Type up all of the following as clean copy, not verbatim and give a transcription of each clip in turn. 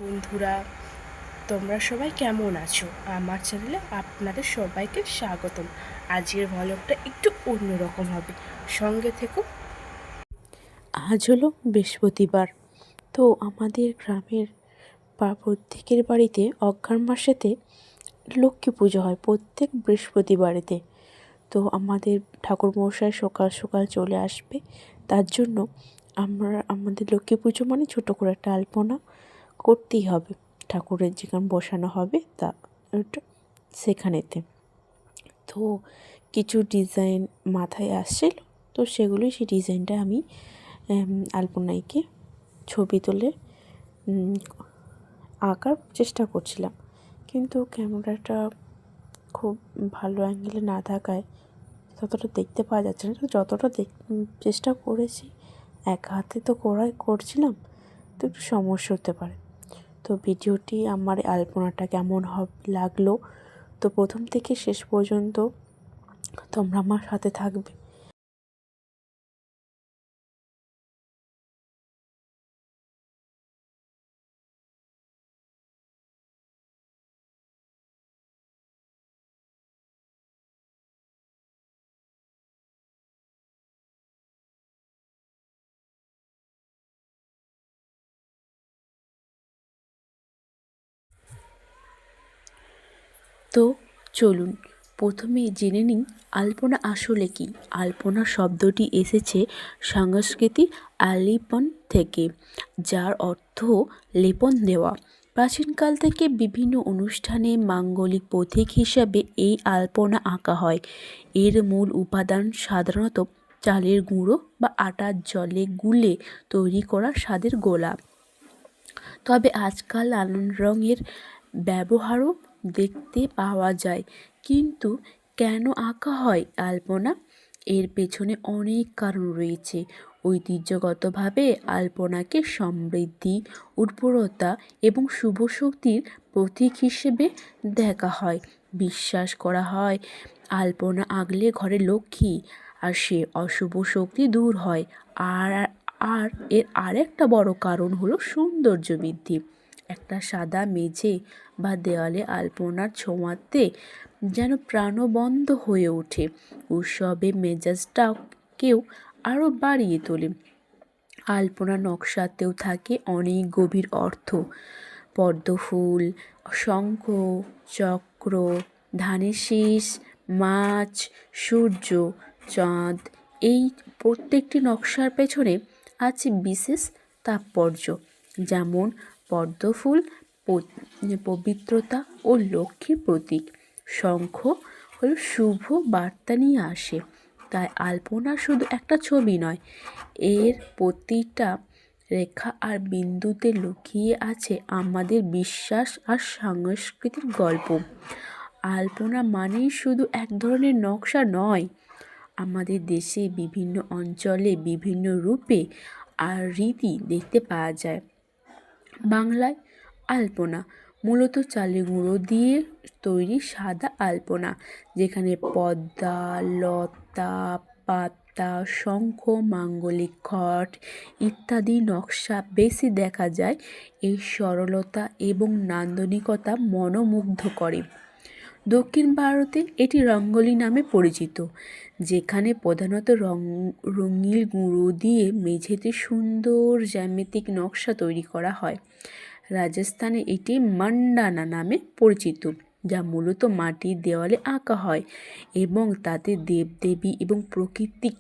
বন্ধুরা, তোমরা সবাই কেমন আছো? আমার চ্যানেলে আপনাদের সবাইকে স্বাগতম। আজকের ভ্লগটা একটু অন্যরকম হবে, সঙ্গে থেকো। আজ হলো বৃহস্পতিবার। তো আমাদের গ্রামের প্রত্যেকের বাড়িতে অঘ্রাণ মাসেতে লক্ষ্মী পুজো হয় প্রত্যেক বৃহস্পতিবারেতে। তো আমাদের ঠাকুরমশাই সকাল সকাল চলে আসবে, তার জন্য আমাদের লক্ষ্মী পুজো মানে ছোটো করে একটা আলপনা করতেই হবে ঠাকুরের যেখানে বসানো হবে তা ওটা সেখানেতে। তো কিছু ডিজাইন মাথায় আসছিল, তো সেগুলোই সেই ডিজাইনটা আমি আলপনাকে ছবি তুলে আঁকার চেষ্টা করছিলাম, কিন্তু ক্যামেরাটা খুব ভালো অ্যাঙ্গেলে না থাকায় ততটা দেখতে পাওয়া যাচ্ছে না। যতটা চেষ্টা করেছি, এক হাতে তো করছিলাম, তো একটু সমস্যা হতে পারে। তো ভিডিওটি আমার আলপনাটা কেমন লাগলো, তো প্রথম থেকে শেষ পর্যন্ত তোমরা আমার সাথে থাকবে। তো চলুন প্রথমে জেনে নিই আলপনা আসলে কি। আলপনা শব্দটি এসেছে সংস্কৃতি আলিপন থেকে, যার অর্থ লেপন দেওয়া। প্রাচীনকাল থেকে বিভিন্ন অনুষ্ঠানে মাঙ্গলিক প্রতীক হিসাবে এই আলপনা আঁকা হয়। এর মূল উপাদান সাধারণত চালের গুঁড়ো বা আটার জলে গুলে তৈরি করা স্বাদের গোলা, তবে আজকাল নানান রঙের ব্যবহারও দেখতে পাওয়া যায়। কিন্তু কেন আঁকা হয় আলপনা? এর পেছনে অনেক কারণ রয়েছে। ঐতিহ্যগতভাবে আলপনাকে সমৃদ্ধি, উর্বরতা এবং শুভ শক্তির প্রতীক হিসেবে দেখা হয়। বিশ্বাস করা হয় আলপনা আঁকলে ঘরে লক্ষ্মী আসে, অশুভ শক্তি দূর হয়। আর আর এর আরেকটা বড় কারণ হলো সৌন্দর্য বৃদ্ধি। একটা সাদা মেঝে বা দেওয়ালে আলপনার ছোঁয়াতে যেন প্রাণবন্ত হয়ে ওঠে, উৎসবে মেজাজটাকেও আরও বাড়িয়ে তোলে। আলপনা নকশাতেও থাকে অনেক গভীর অর্থ। পদ্মফুল, শঙ্খ, চক্র, ধানের শীষ, মাছ, সূর্য, চাঁদ, এই প্রত্যেকটি নকশার পেছনে আছে বিশেষ তাৎপর্য। যেমন পদ্মফুল পবিত্রতা ও লক্ষ্মীর প্রতীক, শঙ্খ হলো শুভ বার্তা নিয়ে আসে। তাই আলপনা শুধু একটা ছবি নয়, এর প্রতিটা রেখা আর বিন্দুতে লুকিয়ে আছে আমাদের বিশ্বাস আর সাংস্কৃতিক গল্প। আলপনা মানেই শুধু এক ধরনের নকশা নয়, আমাদের দেশে বিভিন্ন অঞ্চলে বিভিন্ন রূপে আর রীতি দেখতে পাওয়া যায়। বাংলায় আলপনা মূলত চালের গুঁড়ো দিয়ে তৈরি সাদা আলপনা, যেখানে পদ্মা, লতা, পাতা, শঙ্খ, মাঙ্গলিক ঘট ইত্যাদি নকশা বেশি দেখা যায়। এই সরলতা এবং নান্দনিকতা মনোমুগ্ধ করে। দক্ষিণ ভারতে এটি রঙ্গোলি নামে পরিচিত, যেখানে প্রধানত রঙিন গুঁড়ো দিয়ে মেঝেতে সুন্দর জ্যামিতিক নকশা তৈরি করা হয়। রাজস্থানে এটি মান্ডানা নামে পরিচিত, যা মূলত মাটির দেওয়ালে আঁকা হয় এবং তাতে দেবদেবী এবং প্রাকৃতিক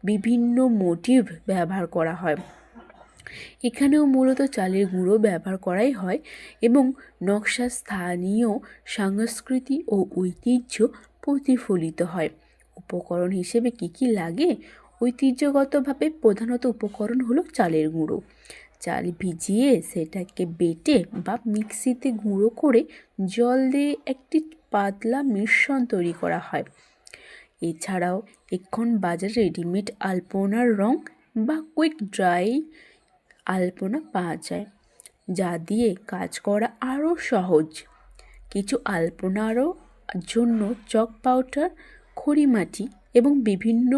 বিভিন্ন মোটিভ ব্যবহার করা হয়। এখানেও মূলত চালের গুঁড়ো ব্যবহার করাই হয় এবং নকশা স্থানীয় সংস্কৃতি ও ঐতিহ্য প্রতিফলিত হয়। উপকরণ হিসেবে কি কি লাগে? ঐতিহ্যগতভাবে প্রধানত উপকরণ হলো চালের গুঁড়ো। চাল ভিজিয়ে সেটাকে বেটে বা মিক্সিতে গুঁড়ো করে জল দিয়ে একটি পাতলা মিশ্রণ তৈরি করা হয়। এছাড়াও এখন বাজারে রেডিমেড আলপনার রং বা কুইক ড্রাই আলপনা পাওয়া যায়, যা দিয়ে কাজ করা আরও সহজ। কিছু আলপনারও জন্য চক পাউডার, খড়িমাটি এবং বিভিন্ন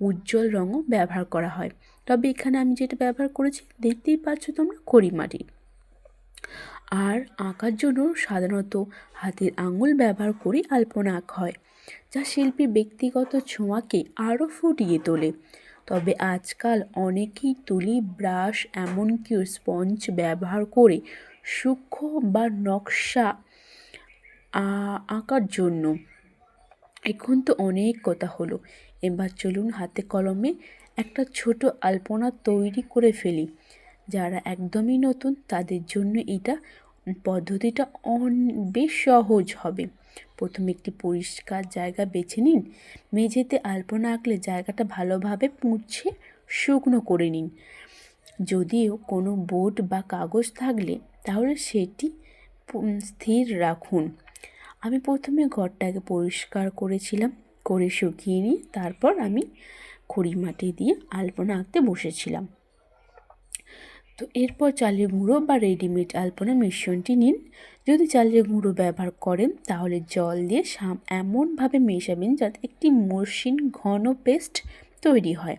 উজ্জ্বল রঙও ব্যবহার করা হয়, তবে এখানে আমি যেটা ব্যবহার করেছি দেখতেই পাচ্ছ তোমরা, খড়িমাটি। আর আঁকার জন্য সাধারণত হাতের আঙুল ব্যবহার করে আলপনা আঁকা হয়, যা শিল্পীর ব্যক্তিগত ছোঁয়াকে আরও ফুটিয়ে তোলে। তবে আজকাল অনেকেই তুলি, ব্রাশ, এমনকি স্পঞ্জ ব্যবহার করে সূক্ষ্ম বা নকশা আঁকার জন্য। এখন তো অনেক কথা হলো, এবার চলুন হাতে কলমে একটা ছোট আলপনা তৈরি করে ফেলি। যারা একদমই নতুন তাদের জন্য এটা পদ্ধতিটা বেশ সহজ হবে। প্রথমে একটি পরিষ্কার জায়গা বেছে নিন। মেঝেতে আলপনা আঁকলে জায়গাটা ভালোভাবে মুছে শুকনো করে নিন। যদিও কোনো বোর্ড বা কাগজ থাকলে তাহলে সেটি স্থির রাখুন। আমি প্রথমে ঘরটাকে পরিষ্কার করেছিলাম, করে শুকিয়ে নিয়ে তারপর আমি খড়ি মাটি দিয়ে আলপনা আঁকতে বসেছিলাম। তো এরপর চালের গুঁড়ো বা রেডিমেড আলপনা মিশ্রণটি নিন। যদি চালের গুঁড়ো ব্যবহার করেন তাহলে জল দিয়ে এমনভাবে মেশাবেন যাতে একটি মসৃণ ঘন পেস্ট তৈরি হয়।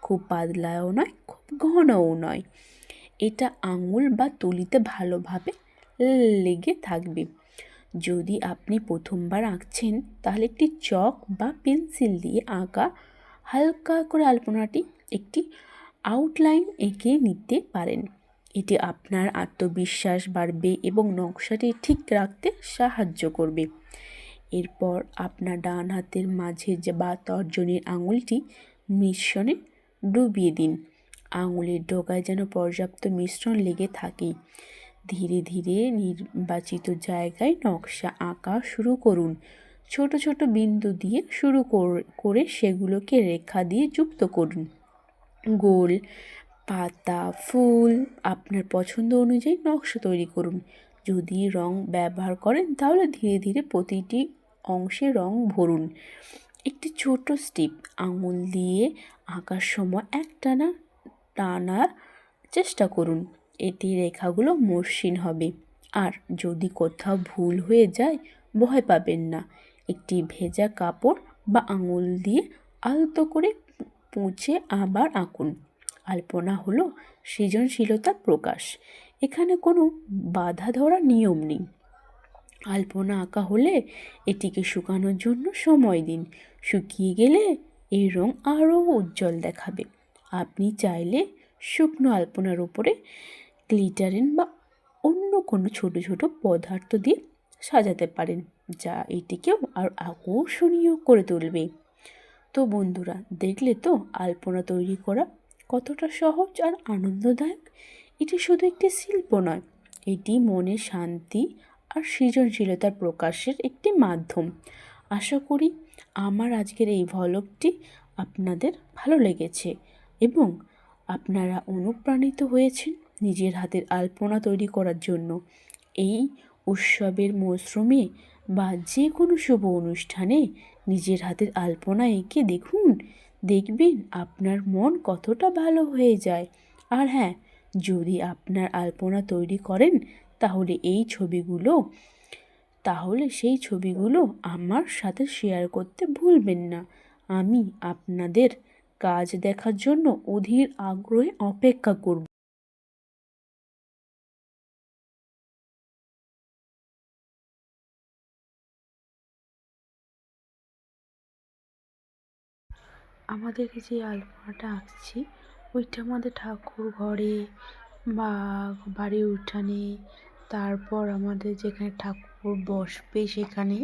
খুব পাতলাও নয়, খুব ঘনও নয়। এটা আঙুল বা তুলিতে ভালোভাবে লেগে থাকবে। যদি আপনি প্রথমবার আঁকছেন তাহলে একটি চক বা পেন্সিল দিয়ে হালকা করে আলপনাটি একটি আউটলাইন এঁকে নিতে পারেন। এটি আপনার আত্মবিশ্বাস বাড়বে এবং নকশাটি ঠিক রাখতে সাহায্য করবে। এরপর আপনার ডান হাতের মাঝে বা তর্জনীর আঙুলটি মিশ্রণে ডুবিয়ে দিন। আঙুলের ডগায় যেন পর্যাপ্ত মিশ্রণ লেগে থাকে। ধীরে ধীরে নির্বাচিত জায়গায় নকশা আঁকা শুরু করুন। ছোট ছোট বিন্দু দিয়ে শুরু করে সেগুলোকে রেখা দিয়ে যুক্ত করুন। গোল, পাতা, ফুল আপনার পছন্দ অনুযায়ী নকশা তৈরি করুন। যদি রং ব্যবহার করেন তাহলে ধীরে ধীরে প্রতিটি অংশে রং ভরুন। একটি ছোট স্টিপ আঙুল দিয়ে আঁকার সময় একটানা টানার চেষ্টা করুন, এতে রেখাগুলো মসৃণ হবে। আর যদি কোথাও ভুল হয়ে যায় ভয় পাবেন না। একটি ভেজা কাপড় বা আঙুল দিয়ে আলতো করে মুছে আবার আঁকুন। আলপনা হলো সৃজনশীলতার প্রকাশ। এখানে কোনো বাধা ধরা নিয়ম নেই। আলপনা আঁকা হলে এটিকে শুকানোর জন্য সময় দিন। শুকিয়ে গেলে এই রং আরও উজ্জ্বল দেখাবে। আপনি চাইলে শুকনো আলপনার উপরে গ্লিটারিন বা অন্য কোনো ছোট ছোট পদার্থ দিয়ে সাজাতে পারেন, যা এটিকেও আর আকর্ষণীয় করে তুলবে। তো বন্ধুরা, দেখলে তো আলপনা তৈরি করা কতটা সহজ আর আনন্দদায়ক। এটি শুধু একটি শিল্প নয়, এটি মনের শান্তি আর সৃজনশীলতার প্রকাশের একটি মাধ্যম। আশা করি আমার আজকের এই ভ্লগটি আপনাদের ভালো লেগেছে এবং আপনারা অনুপ্রাণিত হয়েছেন নিজের হাতের আলপনা তৈরি করার জন্য। এই উৎসবের মরশুমে বা যে কোনো শুভ অনুষ্ঠানে নিজের হাতের আলপনা এঁকে দেখুন, দেখবেন আপনার মন কতটা ভালো হয়ে যায়। আর হ্যাঁ, যদি আপনার আলপনা তৈরি করেন তাহলে সেই ছবিগুলো আমার সাথে শেয়ার করতে ভুলবেন না। আমি আপনাদের কাজ দেখার জন্য অধীর আগ্রহে অপেক্ষা করব। আমাদের যে আলপনাটা আঁকছি ওইটা আমাদের ঠাকুর ঘরে বা বাড়ির উঠানে, তারপর আমাদের যেখানে ঠাকুর বসবে সেখানে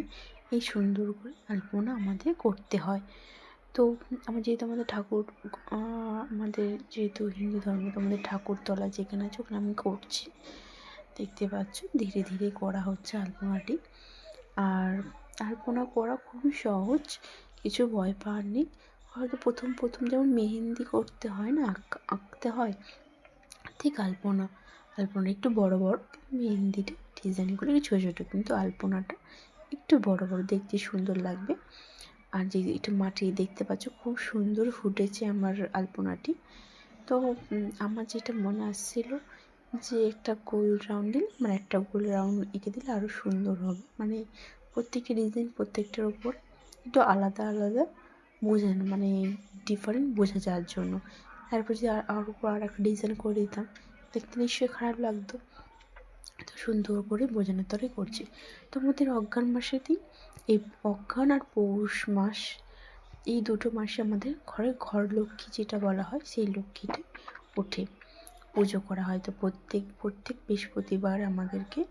এই সুন্দর করে আলপনা আমাদের করতে হয়। তো যেহেতু আমাদের ঠাকুর আমাদের যেহেতু হিন্দু ধর্ম, তো আমাদের ঠাকুরতলা যেখানে আছে ওখানে আমি করছি। দেখতে পাচ্ছ ধীরে ধীরে করা হচ্ছে আলপনাটি। আর আলপনা করা খুবই সহজ, কিছু ভয় পাওয়ার নেই। হয়তো প্রথম প্রথম যেমন মেহেন্দি করতে হয় না, আঁকতে হয়, ঠিক আলপনা একটু বড় বড়, মেহেন্দিটা ডিজাইনগুলো একটু ছোটো ছোটো, কিন্তু আলপনাটা একটু বড় বড়, দেখতে সুন্দর লাগবে। আর যে একটু মাটি দেখতে পাচ্ছ খুব সুন্দর ফুটেছে আমার আলপনাটি। তো আমার যেটা মনে আসছিল যে একটা গোল রাউন্ড দিলে, মানে একটা গোল রাউন্ড এঁকে দিলে আরও সুন্দর হবে, মানে প্রত্যেকটা ডিজাইন প্রত্যেকটার উপর একটু আলাদা আলাদা বোঝানো, মানে ডিফারেন্ট বোঝা যাওয়ার জন্য। তারপর যদি আর উপর আর একটা ডিজাইন করে দিতাম দেখতে নিশ্চয়ই খারাপ লাগতো। তো সুন্দর করে বোঝানোর তরে করছি। তো আমাদের অঘ্রাণ মাসেতেই এই অঘ্রাণ আর পৌষ মাস, এই দুটো মাসে আমাদের ঘরে ঘর লক্ষ্মী যেটা বলা হয় সেই লক্ষ্মীটা ওঠে, পুজো করা হয়। তো প্রত্যেক বৃহস্পতিবার আমাদেরকে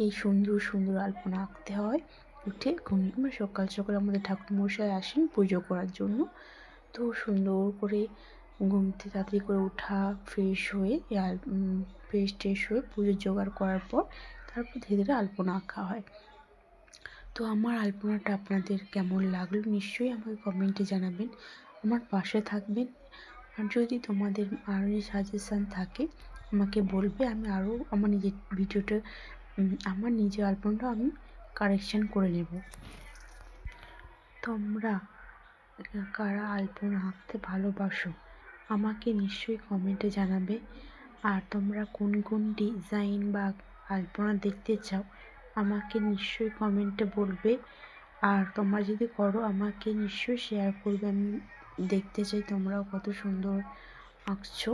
এই সুন্দর সুন্দর আলপনা আঁকতে হয়। উঠে আমরা সকাল সকাল আমাদের ঠাকুরমশাই আসেন পুজো করার জন্য। তো সুন্দর করে ঘুম থেকে তাড়াতাড়ি করে ওঠা, ফ্রেশ হয়ে ফ্রেশ ট্রেশ হয়ে পুজোর জোগাড় করার পর তারপর ধীরে ধীরে আলপনা আঁকা হয়। তো আমার আলপনাটা আপনাদের কেমন লাগলো নিশ্চয়ই আমাকে কমেন্টে জানাবেন, আমার পাশে থাকবেন। আর যদি তোমাদের আরও সাজেশান থাকে আমাকে বলবে, আমি আরও আমার নিজের ভিডিওটা আমার নিজের আলপনাটা আমি কারেকশান করে নেব। তোমরা কারা আলপনা আঁকতে ভালোবাসো আমাকে নিশ্চয়ই কমেন্টে জানাবে। আর তোমরা কোন কোন ডিজাইন বা আলপনা দেখতে চাও আমাকে নিশ্চয়ই কমেন্টে বলবে। আর তোমরা যদি করো আমাকে নিশ্চয়ই শেয়ার করবে, আমি দেখতে চাই তোমরাও কত সুন্দর আঁকছো।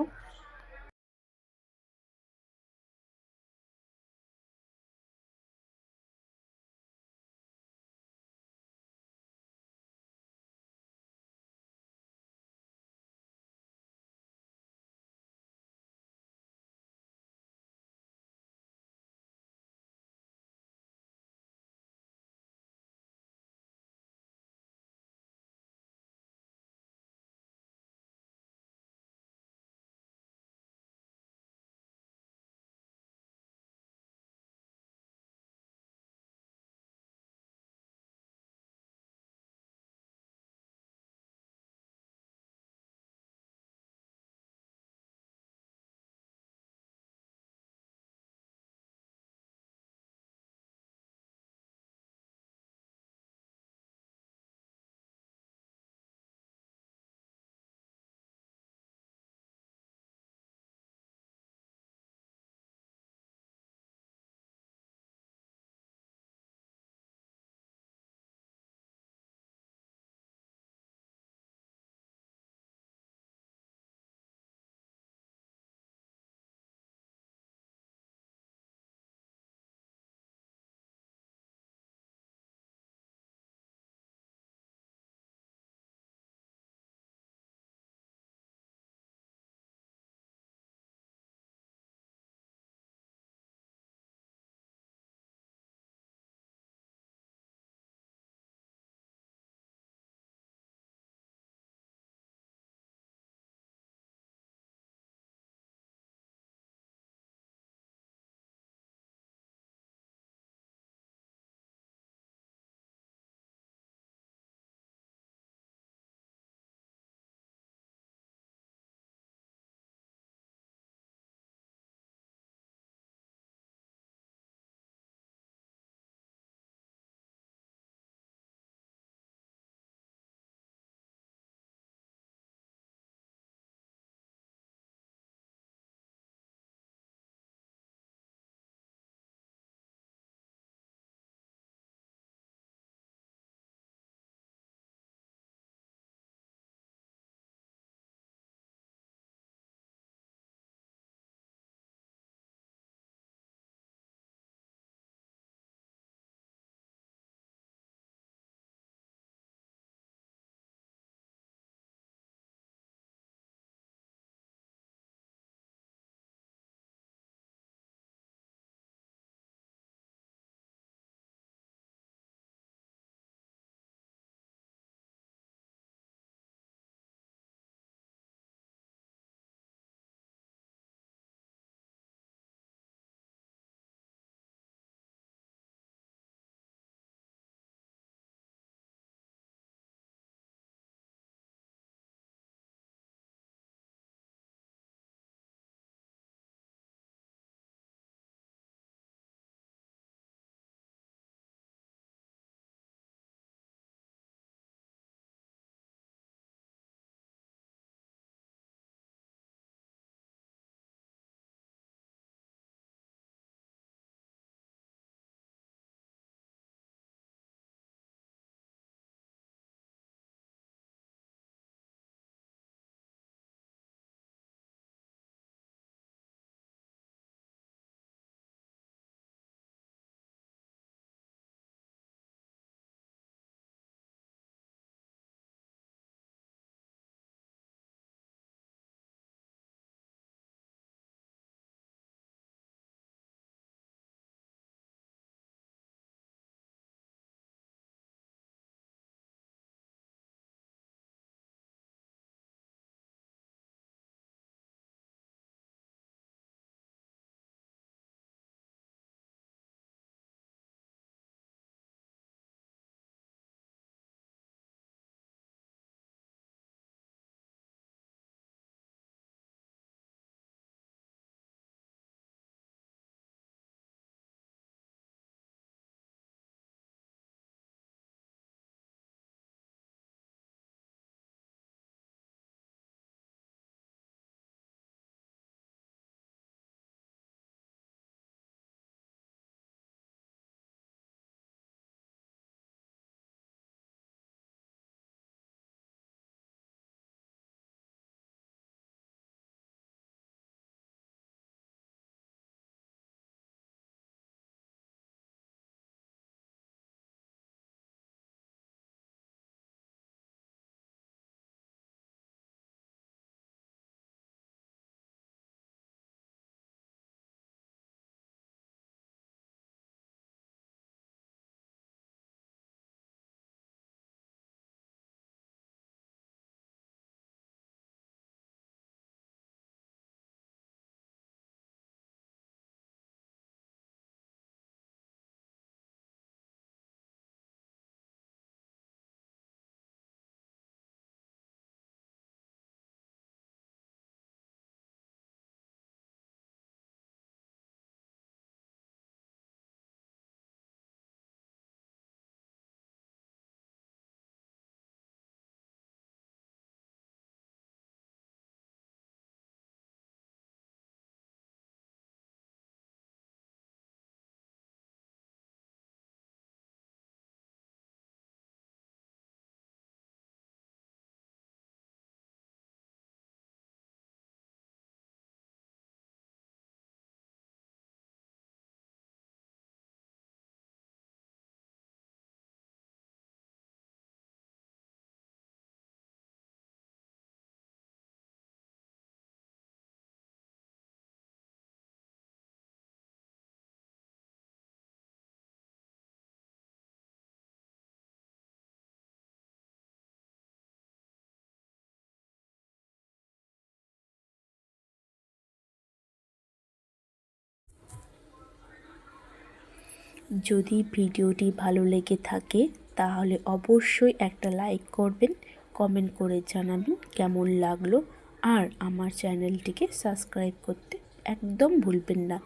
যদি ভিডিওটি ভালো লেগে থাকে তাহলে অবশ্যই একটা লাইক করবেন, কমেন্ট করে জানাবেন কেমন লাগলো। আর আমার চ্যানেলটিকে সাবস্ক্রাইব করতে একদম ভুলবেন না।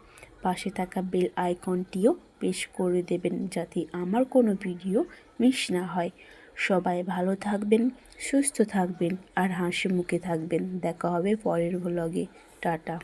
পাশে থাকা বেল আইকনটিও প্রেস করে দেবেন যাতে আমার কোনো ভিডিও মিস না হয়। সবাই ভালো থাকবেন, সুস্থ থাকবেন আর হাসি মুখে থাকবেন। দেখা হবে পরের ভ্লগে। টাটা।